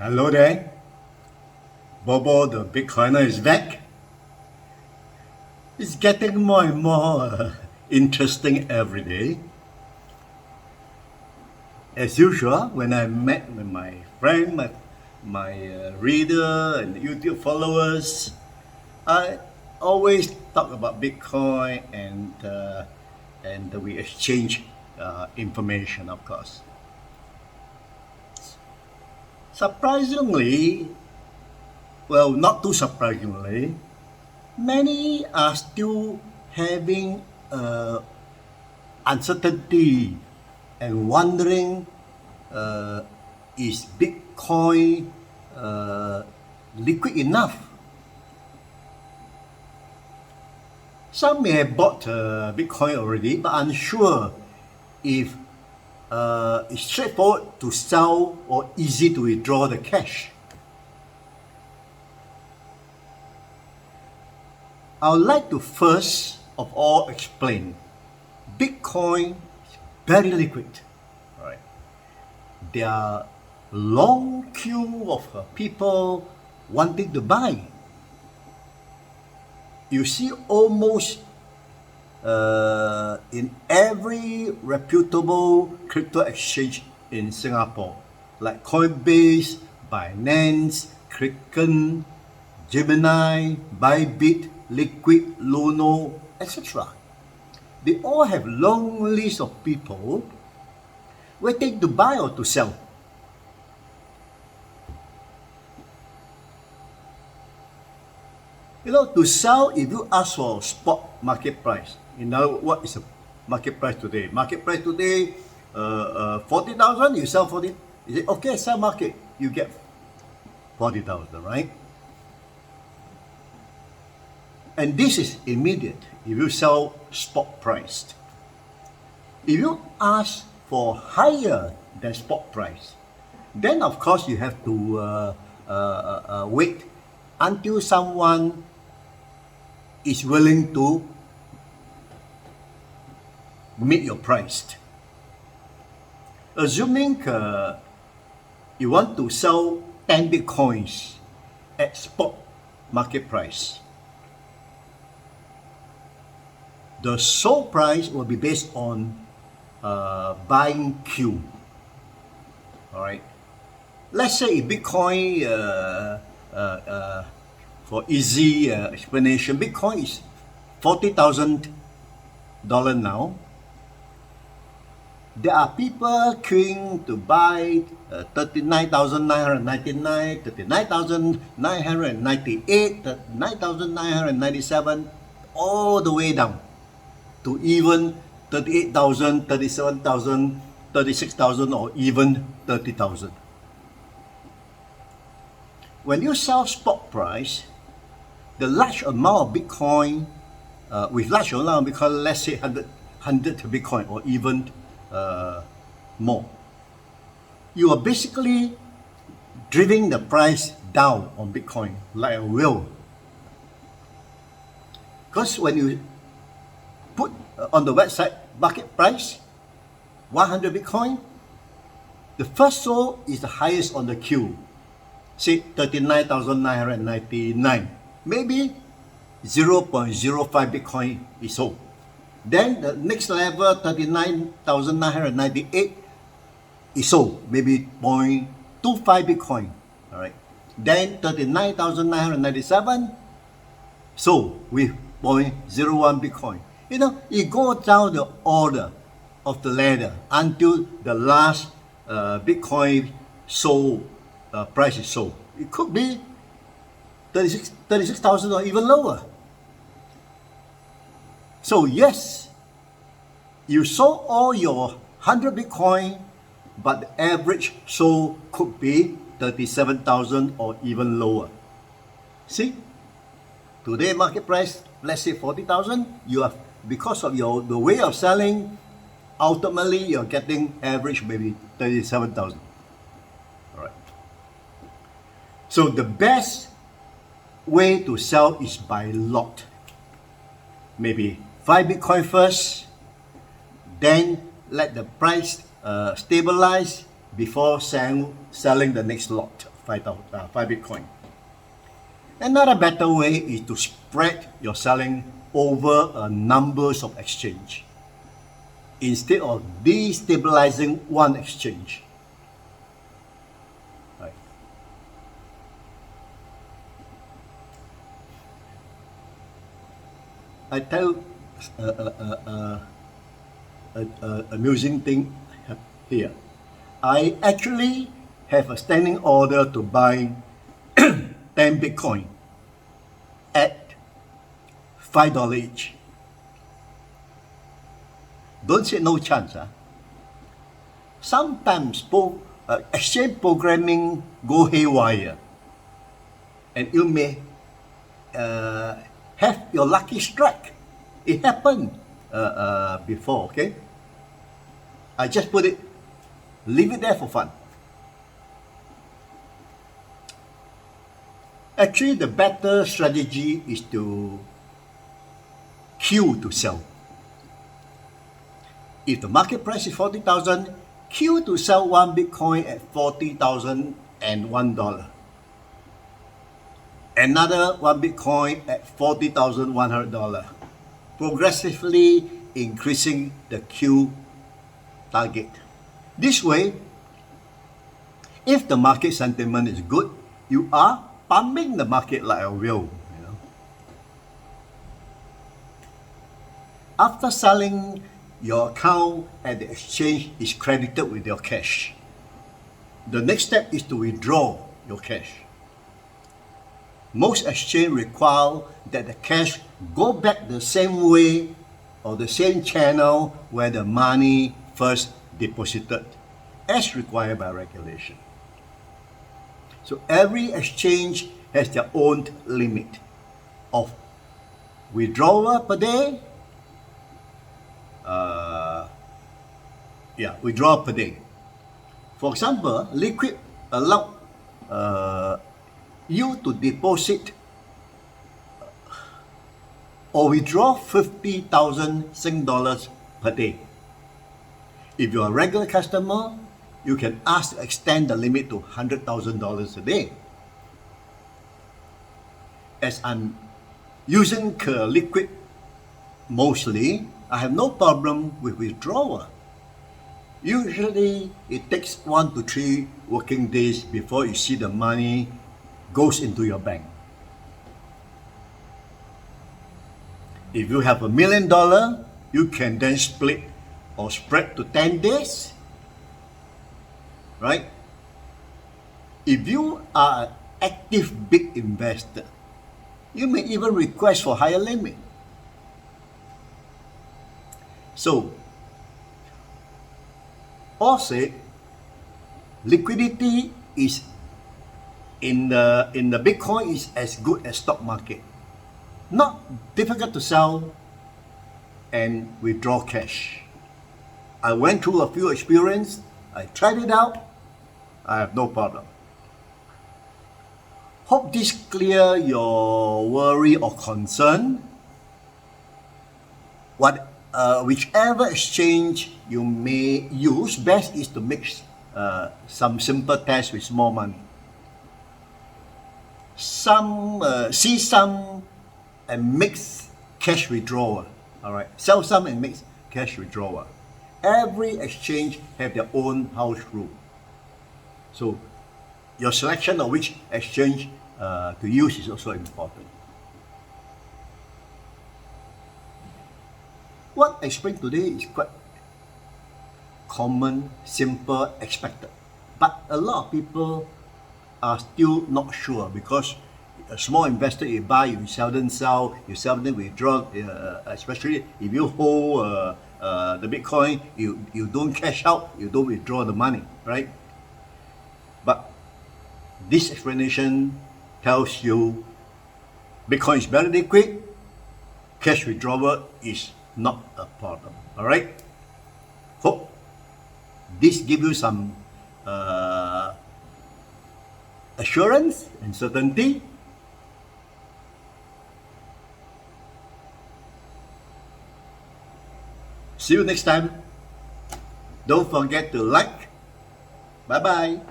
Hello there. Bobo, the Bitcoiner, is back. It's getting more and more interesting every day. As usual, when I met with my friend, my reader and YouTube followers, I always talk about Bitcoin and we exchange information, of course. Surprisingly, well, not too surprisingly, many are still having uncertainty and wondering, is Bitcoin liquid enough? Some may have bought Bitcoin already, but unsure if it's straightforward to sell or easy to withdraw the cash. I would like to first of all explain Bitcoin is very liquid. Right? There are long queue of people wanting to buy. You see almost in every reputable crypto exchange in Singapore, like Coinbase, Binance, Kraken, Gemini, Bybit, Liquid, Luno, etc. They all have long lists of people waiting to buy or to sell. You know, to sell, if you ask for spot market price, you know what is the market price today? Market price today, 40,000, you sell 40. Is it okay? Sell market, you get 40,000, right? And this is immediate if you sell spot price. If you ask for higher than spot price, then of course you have to wait until someone is willing to meet your price. Assuming you want to sell 10 Bitcoins at spot market price, the sold price will be based on buying queue. All right. Let's say if Bitcoin, for easy explanation, Bitcoin is $40,000 now. There are people queuing to buy 39,999, 39,998, 39,997, all the way down to even 38,000, 37,000, 36,000, or even 30,000. When you sell spot price, the large amount of Bitcoin, with large amount, because let's say 100 Bitcoin or even more, you are basically driving the price down on Bitcoin like a wheel. Because when you put on the website market price 100 Bitcoin, the first sold is the highest on the queue, say 39,999. Maybe 0.05 Bitcoin is sold. Then the next level, 39,998 is sold, maybe 0.25 Bitcoin. All right. Then 39,997 sold with 0.01 Bitcoin. You know, it goes down the order of the ladder until the last Bitcoin sold price is sold. It could be 36,000 or even lower. So yes, you sold all your 100 Bitcoin, but the average sold could be 37,000 or even lower. See, today market price, let's say 40,000, you have, because of the way of selling, ultimately you're getting average maybe 37,000. All right. So the best way to sell is by lot. Maybe 5 Bitcoin first, then let the price stabilize before selling the next lot. 5 Bitcoin. Another better way is to spread your selling over a numbers of exchange instead of destabilizing one exchange. Right. I tell amusing thing here. I actually have a standing order to buy 10 Bitcoin at $5 each. Don't say no chance. Sometimes exchange programming go haywire, and you may have your lucky strike. It happened before, okay? I just leave it there for fun. Actually, the better strategy is to queue to sell. If the market price is 40,000, queue to sell one Bitcoin at $40,001. Another one Bitcoin at $40,100. Progressively increasing the queue target. This way, if the market sentiment is good, you are pumping the market like a whale. After selling, your account at the exchange is credited with your cash. The next step is to withdraw your cash. Most exchanges require that the cash go back the same way or the same channel where the money first deposited, as required by regulation. So every exchange has their own limit of withdrawal per day. Withdrawal per day. For example, Liquid allow you to deposit or withdraw 50,000 Sing dollars per day. If you're a regular customer, you can ask to extend the limit to $100,000 a day. As I'm using Liquid mostly, I have no problem with withdrawal. Usually, it takes 1 to 3 working days before you see the money goes into your bank. If you have $1 million, you can then split or spread to 10 days, right? If you are an active big investor, you may even request for higher limit. So, also, liquidity is in the Bitcoin is as good as stock market. Not difficult to sell and withdraw cash. I went through a few experiences. I tried it out. I have no problem. Hope this clear your worry or concern. Whichever exchange you may use, best is to make some simple tests with small money. See some and mix cash withdrawal. All right, sell some and mix cash withdrawal. Every exchange have their own house rule. So your selection of which exchange to use is also important. What I explained today is quite common, simple, expected. But a lot of people are still not sure because a small investor, you buy, you seldom sell, you seldom withdraw, especially if you hold the Bitcoin, you don't cash out, you don't withdraw the money, right? But this explanation tells you Bitcoin is very liquid, cash withdrawal is not a problem. All right. Hope this gives you some assurance and certainty. See you next time. Don't forget to like. Bye bye.